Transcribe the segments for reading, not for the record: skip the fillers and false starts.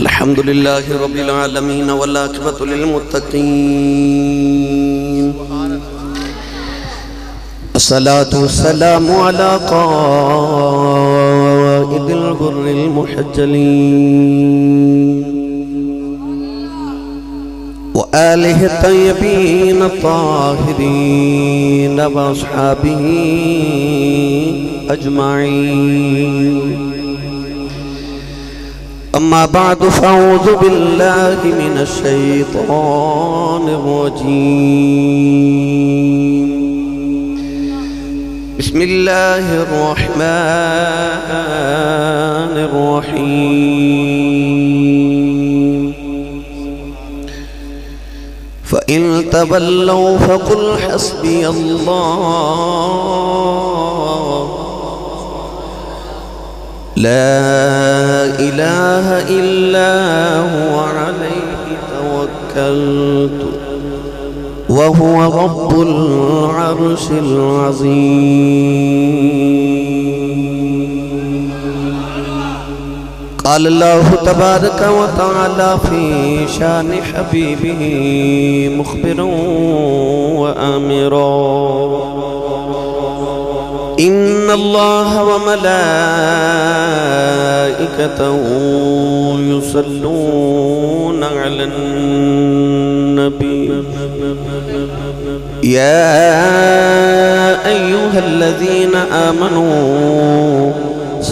الحمد لله رب العالمين والعاقبة للمتقين الصلاة والسلام على قائد الغر المحجلين وآله الطيبين الطاهرين وأصحابه أجمعين. أما بعد فأعوذ بالله من الشيطان الرجيم. بسم الله الرحمن الرحيم. فإن تولوا فقل حسبي الله لا إله إلا هو عليه توكلت وهو رب العرش العظيم. قال الله تبارك وتعالى في شان حبيبه مخبرا وآمرا: إن الله وملائكته يصلون على النبي يا أيها الذين آمنوا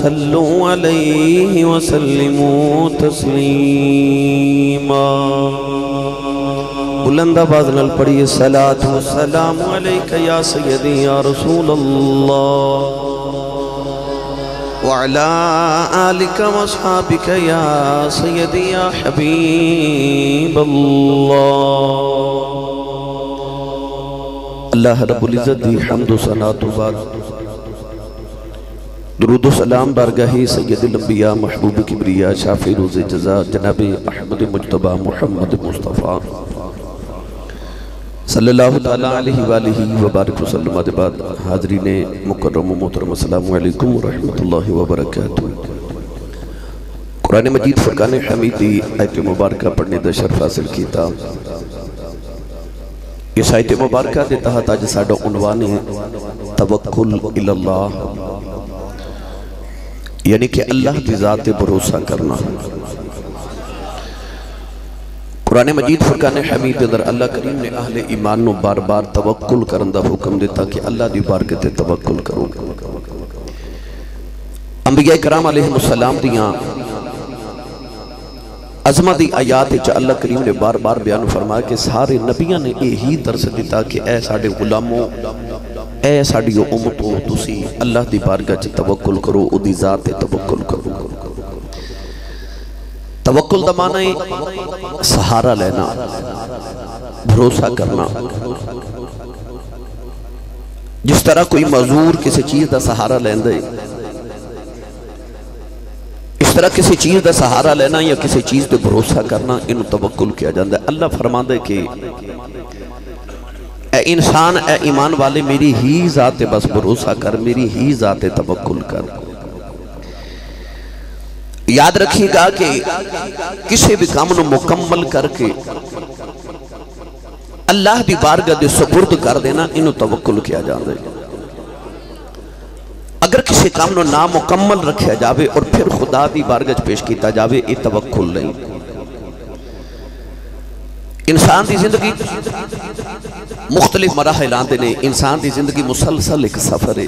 صلوا عليه وسلموا تسليما. بلند آواز نال پڑھیے: صلاۃ و سلام علیک یا سیدی یا رسول اللہ وعلی آلک و اصحابک یا سیدی یا حبیب اللہ. اللہ رب العزت دی حمد و ثنا تو بعد درود و سلام بارگاہ سید الانبیاء محبوب کبریاء شافع روز جزا جناب احمد مجتبی محمد مصطفیٰ صلی اللہ علیہ وآلہ وبارک وسلم. بعد حاضرین مکرم و محترم السلام علیکم ورحمۃ اللہ وبرکاتہ. قرآن مجید فرقان حمیدی آیت مبارکہ پڑھنے دا شرف حاصل کیتا. اس آیت مبارکہ دے تحت آج ساڑھا عنوان ہے توکل اللہ، یعنی کہ اللہ کی ذات بھروسہ کرنا. قرآن مجید فرقان حمید اندر اللہ کریم نے اہل ایمان نو بار بار توکل کرن دا حکم دیتا کہ اللہ دی بارگاہ تے توکل کرو. انبیاء کرام علیہ السلام دیاں عظمت دی آیات وچ اللہ کریم نے بار بار بیان فرمایا کہ سارے نبیاں نے یہی درس دیتا کہ اے ساڈے غلاموں، اے ساڈی امتوں، تسی اللہ دی بارگاہ تے توکل کرو، او دی ذات تے توکل کرو. توکل دا معنی ہے سہارا لینا، بھروسہ کرنا. جس طرح کوئی معذور کسی چیز دا سہارا لیندے، اس طرح کسی چیز دا سہارا لینا یا کسی چیز دے بھروسہ کرنا انہوں توکل کیا جاندہ ہے. اللہ فرماندہ ہے کہ اے انسان، اے ایمان والے، میری ہی ذات بس بھروسہ کر، میری ہی ذات توکل کر. یاد رکھیے گا کہ کسی بھی کام نو مکمل کر کے اللہ دی بارگاہ دے سپرد کر دینا انہوں توکل کیا جاندے. اگر کسی کام نو نامکمل رکھیا جاوے اور پھر خدا دی بارگاہ پیش کیتا جاوے، یہ توکل نہیں. انسان دی زندگی مختلف مراحل آندے نے. انسان دی زندگی مسلسل ایک سفر ہے.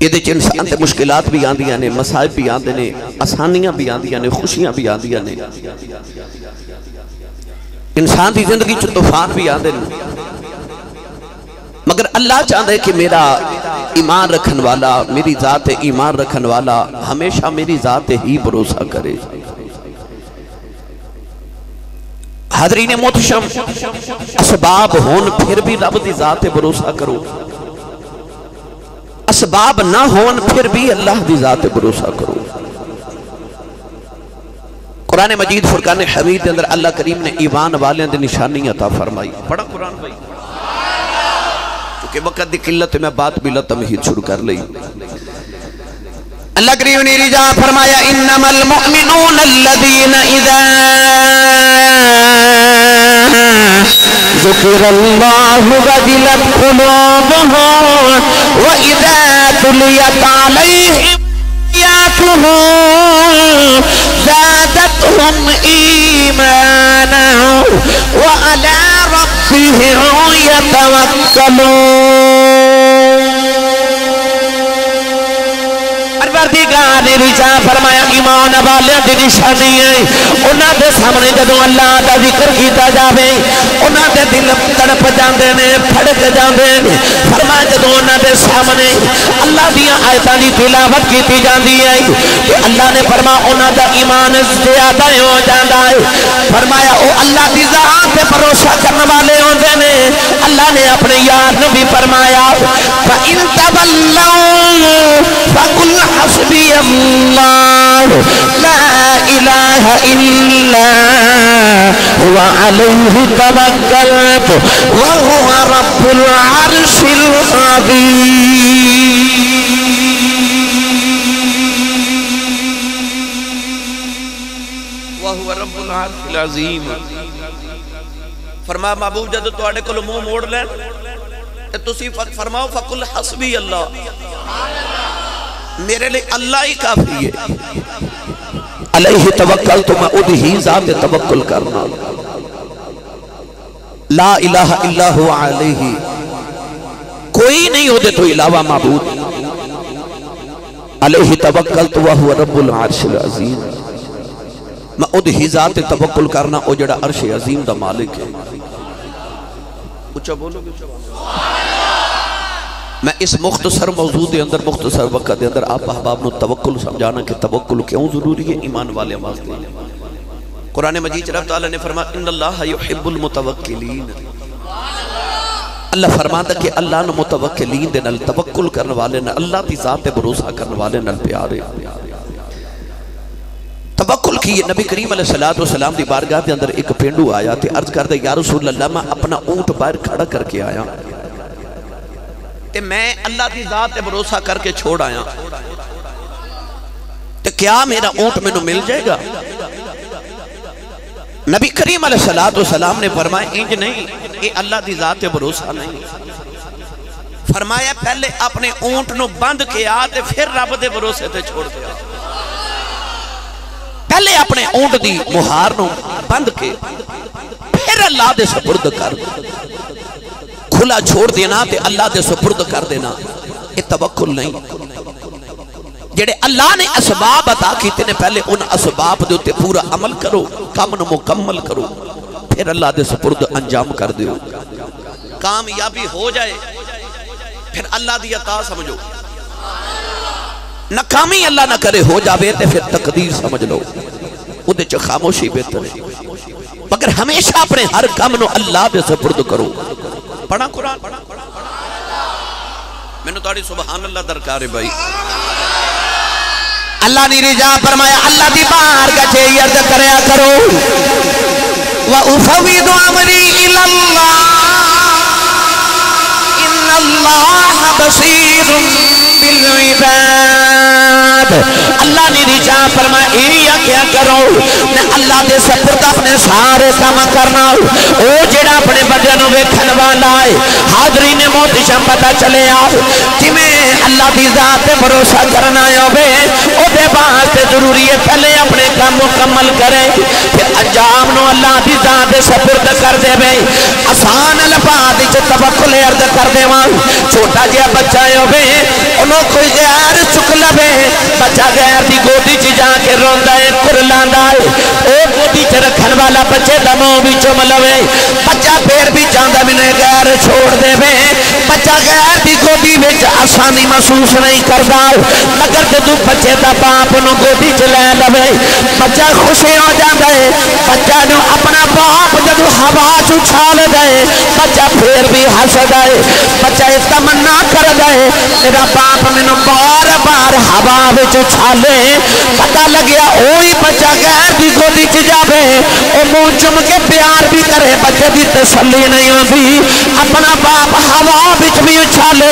یہ دیکھ انسان تے مشکلات بھی آندیاں نے، مسائب بھی آندے نے، آسانیاں بھی آندیاں نے، خوشیاں بھی آندیاں نے. انسان دی زندگی چو طوفان بھی آندے نے. مگر اللہ چاہتا ہے کہ میرا ایمان رکھن والا، میری ذات ایمان رکھن والا ہمیشہ میری ذات ہی بھروسہ کرے. حاضرین محتشم، اسباب ہون پھر بھی رب دی ذات بھروسہ کرو، اسباب نہ ہون پھر بھی اللہ دی ذات بھروسہ کرو. قرآن مجید فرقان حمید اندر اللہ کریم نے ایمان والے دے نشانی عطا فرمائی. بڑا قرآن بھائی، کیونکہ وقت دی قلت میں بات بھی لتمہید شروع کر لئی. اللہ کریم نے رجا فرمایا انما المؤمنون الذین اذا ذکر اللہ وجلت قلوبهم واذا تلیت علیہم آیاتہ زادتهم ایمانا وعلی ربهم یتوکلون۔ پروردگار نے رجا فرمایا ایمان والے دی نشانی ہے انہاں دے سامنے جدوں اللہ دا ذکر کیتا جاوے انہاں دے دل تڑپ جاندے نے پھڑک جاندے نے۔ فرمایا جدوں انہاں دے سامنے اللہ دیاں آیتاں دی تلاوت کیتی جاندی ہے کہ اللہ نے فرمایا انہاں دا ایمان زیادہ ہو جاندا ہے۔ فرمایا او اللہ دی ذات تے بھروسہ کرنے والے ہوندے نے۔ اللہ نے اپنے یار نبی فرمایا فَإِن تَوَلَّوْا فَقُلْ حسبی اللہ لا الہ الا هو علیہ توکلت وهو رب العرش العظیم۔ وهو رب العرش العظیم۔ فرمایا محبوب جد تواڈے کول منہ موڑ لین تے تسی فرماؤ فقل حسبی اللہ، میرے لئے اللہ ہی کافی ہے، علیہ توکل تو میں ادھی ذات توکل کرنا، لا الہ الا ہوا علیہ، کوئی نہیں ہو دے تو علاوہ معبود، علیہ توکل تو وہ رب العرش العظیم، میں ادھی ذات توکل کرنا او جڑا عرش عظیم دا مالک ہے۔ اچھا بولو گے؟ میں اس مختصر موضوع دے اندر مختصر وقت دے اندر آپ احباب نو توکل سمجھانا کہ توکل کیوں ضروری ہے ایمان والے آواز دے۔ قرآن مجید رب تعالیٰ نے فرمایا ان اللہ یحب المتوکلین، اللہ فرماتا کہ اللہ نے متوکلین دے نال توکل کرنے والے نے اللہ دی ذات پہ بھروسہ کرنے والے نال پیارے۔ توکل کی نبی کریم علیہ السلام دی بارگاہ دے اندر ایک پینڈو آیا تے عرض کر دے یا رسول اللہ میں اپنا اونٹ باہر کھڑا کر کے آیا تے میں اللہ دی ذات تے بھروسہ کر کے چھوڑ آیا تے کیا میرا اونٹ میں نو مل جائے گا؟ نبی کریم علیہ السلام نے فرمایا انج نہیں، یہ اللہ دی ذات تے بھروسہ نہیں۔ فرمایا پہلے اپنے اونٹ نو بند کیا تے پھر رب دے بھروسے تے چھوڑ دیا۔ پہلے اپنے اونٹ دی مہار نو بند کے پھر اللہ دے سپرد کر کھلا چھوڑ دینا تے اللہ دے سپرد کر دینا، یہ توکل نہیں۔ جڑے اللہ نے اسباب عطا کیتے نے پہلے ان اسباب دے تے پورا عمل کرو، کام نو مکمل کرو، پھر اللہ دے سپرد انجام کر دیو، کامیابی ہو جائے پھر اللہ دی عطا سمجھو، ناکامی اللہ نہ کرے ہو جاوے تے پھر تقدیر سمجھ لو، اودے چ خاموشی بہتر ہے، مگر ہمیشہ اپنے ہر کام نو اللہ دے سپرد کرو۔ پڑھا قرآن میں نے تاری سبحان اللہ درکار ہے بھائی۔ اللہ نے رجا فرمایا اللہ دی بارگاہ چے عرض کریا کرو وَأُفَوِّضُ أَمْرِي إِلَى اللَّهِ إِنَّ اللَّهَ بَصِيرٌ بِالْعِبَادِ۔ اللہ نے رجا فرمایا یہ کیا کرو میں اللہ دے سپرد اپنے سارے کام کرنا، او جڑا اپنے بندے نو ویکھن والا ہے، حاضرین محتشم پتہ چلے آؤ کہ میں اللہ دی ذات پہ بھروسہ کرنا ہوئے او دے واسطے ضروری ہے پہلے اپنے کام مکمل کرے پھر انجام نو اللہ دی ذات دے سپرد کر دے بھائی۔ آسان الفاظ وچ توکل عرض کر دے وہاں چھوٹا جہا بچہ ہوئے انہوں کوئی غیر چک لبے، بچہ غیر دی گودی چ جا کے روندا ہے کرلاندا ہے، او گودی چ رکھن والا بچے دا منہ بھی چوم لوے، بچہ پھر بھی چاہندا میں غیر چھوڑ دے وے، بچہ غیر دی گودی وچ آسانی محسوس نہیں کردا، مگر جدو بچے دا باپ نو گودی چ لے لوے بچہ خوش ہو جاندا ہے، بچہ نو اپنا باپ جدو ہوا چ اچھال دے بچہ پھر بھی ہسدا ہے، بچہ تمنا کردا ہے میرا باپ مینوں بار بار ہوا وچ اچھالے، پتہ لگیا اوہی بچہ غیر دی گودی چ جاوے او منہ چم کے پیار بھی کرے، بچے دی تسلی نہیں ہوتی اپنا باپ ہوا بچ بھی اچھالے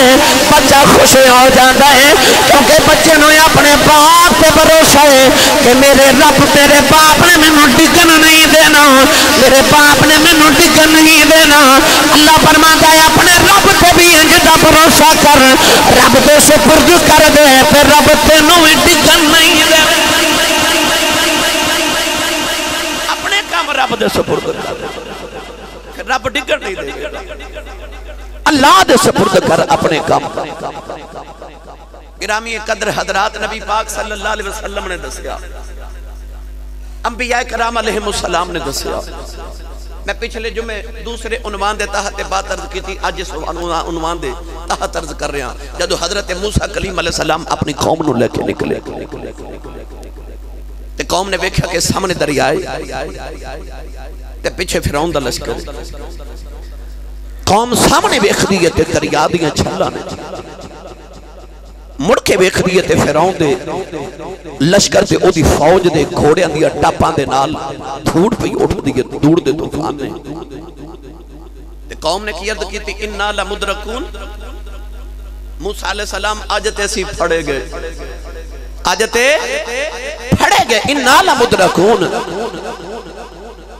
بچہ خوش ہو جاتا ہے کیونکہ بچے نو اپنے باپ پہ بھروسہ ہے کہ میرے رب میرے باپ نے مینوں ڈگن نہیں دینا میرے باپ نے مینوں ڈگن نہیں دینا اللہ فرماتا ہے اپنے رب تے بھی انج دا بھروسہ کر رب دے سپرد کر دے پھر رب تینوں بھی ڈگن نہیں دے اپنے کام رب دے سپرد کر دے رب ڈگن نہیں دے اللہ دے سپرد کر اپنے کام گرامی قدر حضرات نبی پاک صلی اللہ علیہ وسلم نے دسیا انبیاء کرام علیہ السلام نے دسیا میں پچھلے جمعے دوسرے عنوان دے تحت بات عرض کی تھی آج اس عنوان دے تحت عرض کر رہے ہیں جدو حضرت موسیٰ کلیم علیہ السلام اپنی قوم نو لے کے نکلے تے قوم نے دیکھا کہ سامنے دریا ہے تے پیچھے فرعون دا لشکر قوم سامنے دیکھ دی تے دریا دیاں چھلا نے مڑ کے دیکھ دی تے فرعون دے لشکر تے او دی فوج دے گھوڑیاں دیا ٹاپاں دے نال دھوڑ پہ اٹھ دی دور دے طوفان نے تے قوم نے کی عرض کی تھی انا لمدرکون موسیٰ علیہ السلام آجتے سی پھڑے گئے آجتے پھڑے گئے انا لمدرکون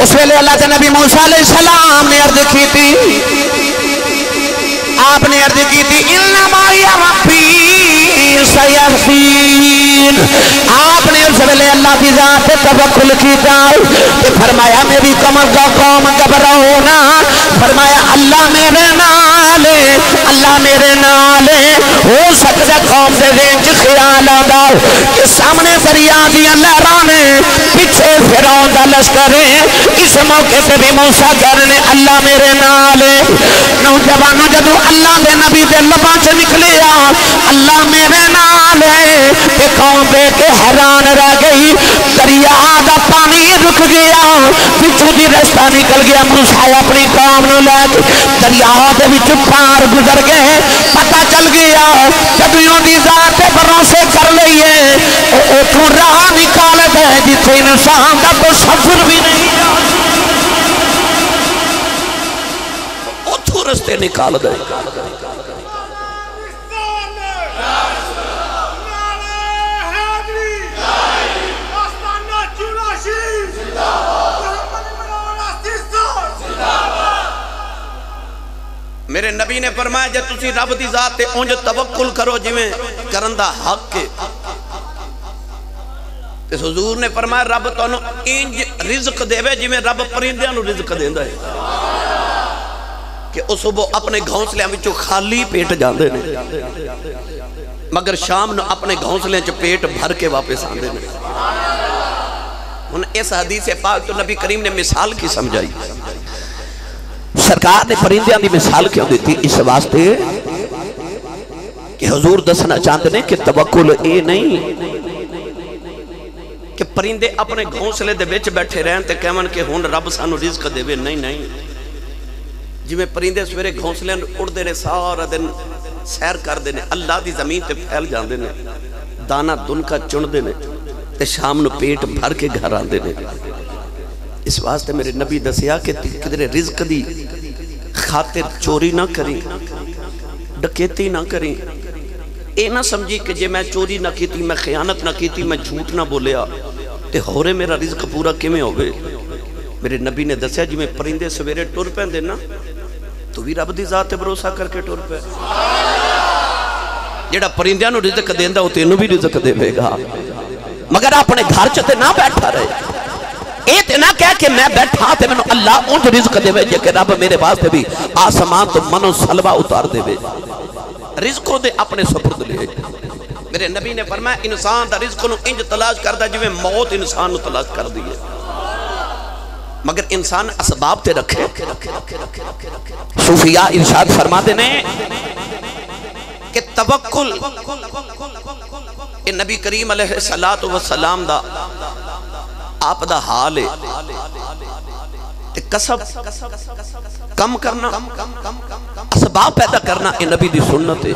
اس ویلے اللہ کے نبی موسیٰ علیہ السلام نے عرض کی تھی آپ نے عرض کی تھی انما یا ربی سیحسین آپ نے اس ویلے اللہ کی ذات توکل کی کہ فرمایا میری کمر کا قوم گھبراؤ نہ فرمایا اللہ میرے نال اللہ میرے نال ہو سکتا قوم دے ذہن چ خیال آندا کہ سامنے دریا دیاں لہراں نے پیچھے فرعون دا لشکر اس موقع تے بھی موسیٰ کہنے اللہ میرے نال نوجوانوں جدو اللہ دے نبی دے لباں چ نکلیا اللہ میرے نال ہے کہ قوم دے کے حیران رہ گئی دریا دا پانی رک گیا پچھو دی رستہ نکل گیا موسیٰ اپنی قوم نو لے کے دریا دے وچ پار گزر گئے پتہ چل گیا جدوں دی ذات بھروسے کر لئیے اوتھوں راہ نکال دے جتھے انسان دا تصور بھی نہیں اوتھوں رستے نکال دے میرے نبی نے فرمایا جب تسی رب دی ذات تے اونج توکل کرو جویں کرندہ حق کے تے حضور نے فرمایا رب تانوں انج رزق دیوے جویں رب پرندیاں نو رزق دیندا ہے کہ او صبح اپنے گھونسلیاں وچوں خالی پیٹ جاندے نے مگر شام نو اپنے گھونسلیاں چ پیٹ بھر کے واپس آندے نے ہن اس حدیث پاک تو نبی کریم نے مثال کی سمجھائی سرکار نے پرندیاں دی مثال کیوں دیتی اس واسطے کہ حضور دسنا چاہتے ہیں کہ توکل اے نہیں کہ پرندے اپنے گھونسلے دے وچ بیٹھے رہن تے کہون کہ ہن رب سانو رزق دے نہیں نہیں جی میں پرندے سویرے گھونسلے اڑدے نے سارا دن سیر کر دے نے اللہ دی زمین تے پھیل جاندے نے دانہ دن کا چن دے نے تے شام نو پیٹ بھر کے گھر آندے نے اس واسطے میرے نبی دسیا کہ کدھر رزق دی خاطر چوری نہ کریں ڈکیتی نہ کریں اے نہ سمجھی کہ جے میں چوری نہ کیتی میں خیانت نہ کیتی میں جھوٹ نہ بولیا تے ہورے میرا رزق پورا کیویں ہوئے میرے نبی نے دسیا جی میں پرندے سویرے ٹر پیندے نا تو بھی رب دی ذات تے بھروسہ کر کے ٹر پے جیڑا پرندیاں نو رزق دیندا او تینوں بھی رزق دے گا مگر اپنے گھر چ تے نہ بیٹھا رہے اے تے نہ کہہ کہ میں بیٹھا تے میں اللہ اونج رزق دے وے کہ رب میرے واسطے بھی آسمان تو منو سلوہ اتار دے وے رزقوں دے اپنے سپرد لے میرے نبی نے فرمایا انسان دا رزق نو انج تلاش کردا جویں موت انسان نو تلاش کر دی ہے مگر انسان اسباب تے رکھے صوفیاء ارشاد فرماتے ہیں کہ توکل کہ نبی کریم علیہ السلام دا آپ دا حال ہے کسب کم کرنا اسباب پیدا کرنا یہ نبی دی سنت ہے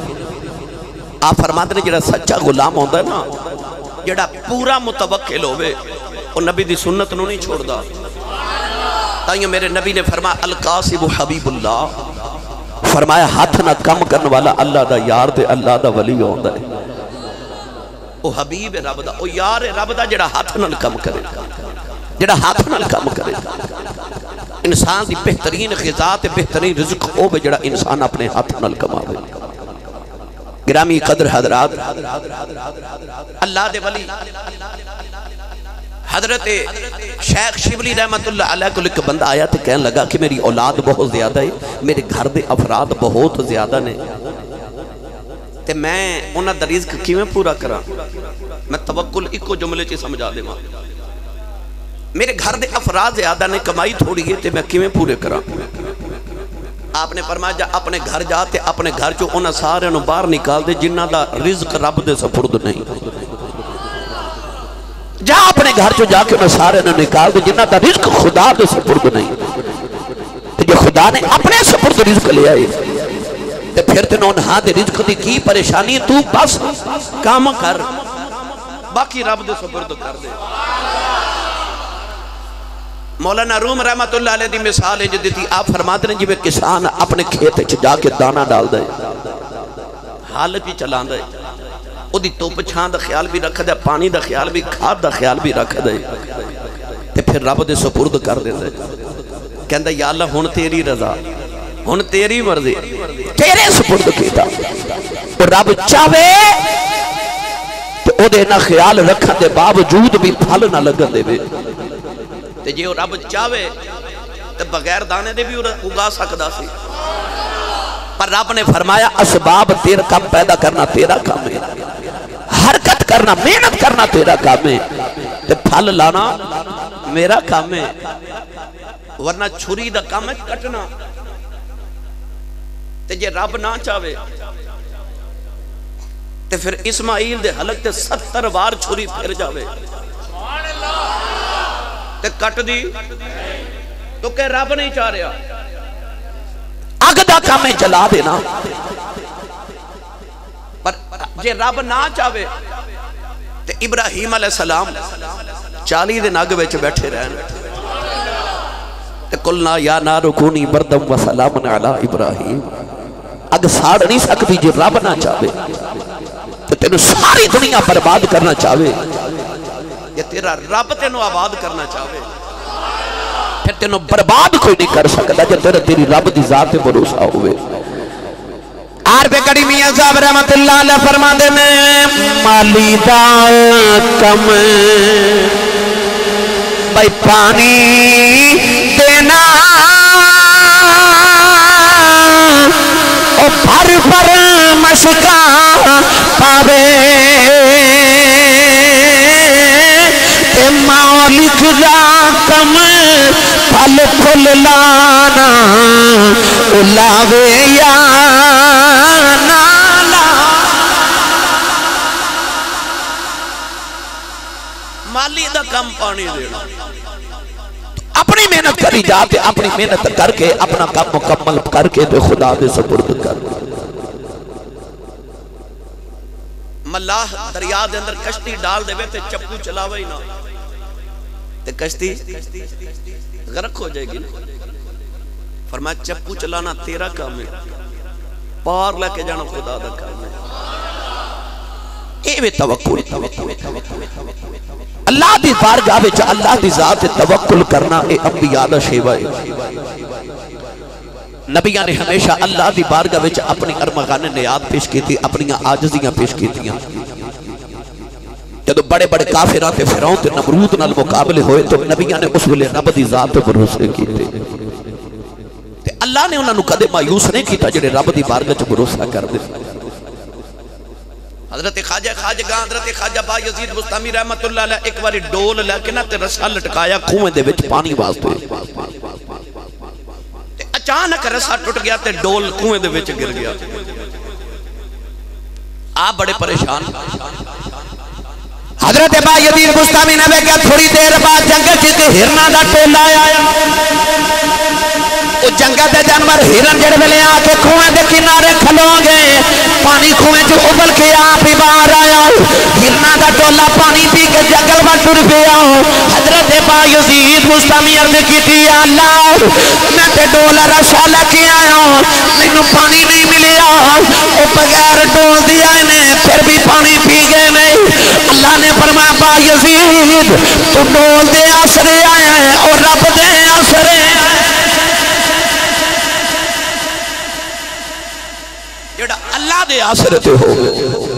آپ فرماتے ہیں جڑا سچا غلام ہوتا ہے نا جڑا پورا متوکل ہوئے وہ نبی دی سنت نو نہیں چھوڑ دا تائیوں میرے نبی نے فرمایا القاسب حبیب اللہ، فرمایا ہاتھ نہ کم کرنے والا اللہ دا یار دے اللہ دا ولی ہوندہ ہے۔ او حبیب رب دا، او یار رب دا جڑا ہاتھ نہ کم کرے، جڑا ہاتھ نہ کم کرے۔ انسان دی بہترین غذا تے بہترین رزق او بے جڑا انسان اپنے ہاتھ نہ کماوے۔ گرامی قدر حضرات، اللہ دے ولی حضرت شیخ شبلی رحمت اللہ علیہ کو ایک بندہ آیا تو کہنے لگا کہ میری اولاد بہت زیادہ ہے، میرے گھر دے افراد بہت زیادہ نے، تے میں انہاں دا رزق کیویں پورا کراں؟ میں توکل ایک جملے چ سمجھا دے ماں، میرے گھر دے افراد زیادہ نے، کمائی تھوڑی ہے تے میں کیویں پورے کراں؟ آپ نے فرمایا جا اپنے گھر جاتے اپنے گھر چو انہاں سارے نو باہر نکال دے جنہ دا رزق رب دے سپرد نہیں، جا اپنے گھر چو جا کے انہاں سارے نو نکال دے جنہ دا رزق خدا دے سپرد نہیں۔ تو جو خدا نے اپنے سپرد رزق لے آئے تو پھر تنہوں انہاں دے رزق دی کی پریشانی، تو بس کام کر، باقی رب دے سپرد کر دے۔ مولانا روم رحمت اللہ علیہ دی مثال ہے جدی تھی، آپ فرماتے ہیں جب کسان اپنے کھیت جا کے دانا ڈال دے، حالت بھی چلان دے، او دی توپ چھان دا خیال بھی رکھ دے، پانی دا خیال بھی، کھاد دا خیال بھی رکھ دے، تے پھر رب دے سپرد کر دے دے، کہندہ یا اللہ ہن تیری رضا، ہن تیری مرضی، تیرے سپرد کیتا، اور رب چاہوے تو او دے نہ خیال رکھن دے باوجود بھی پھل نہ لگن دے بے، تے جے رب چاہوے تے بغیر دانے دے بھی اگا سکدا سی، پر رب نے فرمایا اسباب تیرا کام پیدا کرنا تیرا کام ہے، حرکت کرنا محنت کرنا تیرا کام ہے، تے پھل لانا میرا کام ہے، ورنہ چھری دا کام ہے کٹنا۔ تے جے رب نہ چاہوے تے پھر اسماعیل دے حلق تے 70 وار چھری پھر جاوے تے کٹ دی، تو کہ رب نہیں چاہ رہا، اگ دا کامیں جلا دینا، پر جے رب نہ چاہوے تے ابراہیم علیہ السلام 40 دن اگ وچ بیٹھے رہن، تے قلنا یا نار کونی بردم و سلام علی ابراہیم، اگ ساڑ نہیں سکتی جے رب نہ چاہوے، تے تینوں ساری دنیا برباد کرنا چاہوے، کہ تیرا رب تینوں آباد کرنا چاہوے، پھر تینوں برباد کوئی نہیں کر سکتا جب تیری رب دی ذات بھروسہ ہوئے۔ عارف کڑی میاں صاحب رحمت اللہ علیہ فرما دے میں مالی دا کم بھائی پانی دینا او پھر پر مشکا پاوے مالک دا کم پھل پھل لانا لاوے یا نالا، مالی دا کم پانی دینا، اپنی محنت کری جاتے اپنی محنت کر کے اپنا کام مکمل کر کے دے خدا دے سپرد کر۔ ملاح دریا دے اندر کشتی ڈال دے تے چپو چلاوے ہی نہ تے کشتی غرق ہو جائے گی، فرمایا چپو چلانا تیرا کام ہے، پار لے کے جانا خدا دا کام ہے۔ اے وے توکل، اللہ دی بارگاہ وچ اللہ دی ذات توکل کرنا اے انبیاء دا شیوا ہے۔ نبیاں نے ہمیشہ اللہ دی بارگاہ وچ اپنی ارمغان نیات پیش کی تھی، اپنی عاجزیاں پیش کی تھی۔ جدو بڑے بڑے کافرات فرعون تے نمرود نال مقابلے ہوئے تو نبیاں نے اس ویلے رب دی ذات تے بھروسے کیتے، تے اللہ نے انہاں نوں کدے مایوس نہیں کیتا جڑے رب دی بارگاہ وچ بھروسہ کردے۔ حضرت خواجہ خواجگاں حضرت خواجہ با یزید بستامی رحمت اللہ علیہ ایک باری ڈول لے کے نہ تے رسا لٹکایا کنویں دے وچ پانی واسطے، تے اچانک رسا ٹوٹ گیا تے ڈول کنویں دے وچ گر گیا، آپ بڑے پریشان۔ حضرت با یزید بستامی نے کہا تھوڑی دیر بعد جنگل چیتے ہرنا دا ٹولا آیا، وہ جنگل دے جانور ہرن جڑ ویلے آ کے کنویں دے کنارے کھلو گے پانی کنویں چ ابل کے آپ ہی باہر آیا ہرنا دا ٹولا پانی پی کے جنگل میں ٹر پیا حضرت با یزید مستمی عرض کیتی یا اللہ میں تے ڈولا رسا لے کے آیا مینوں پانی نہیں ملیا او بغیر ڈول دیا نے پھر بھی پانی پی گئے نہیں اللہ نے فرمایا با یزید تو ڈول دے آسرے آیا ہے اور رب دے آسرے جڑا اللہ دے آسرے تے ہو گئے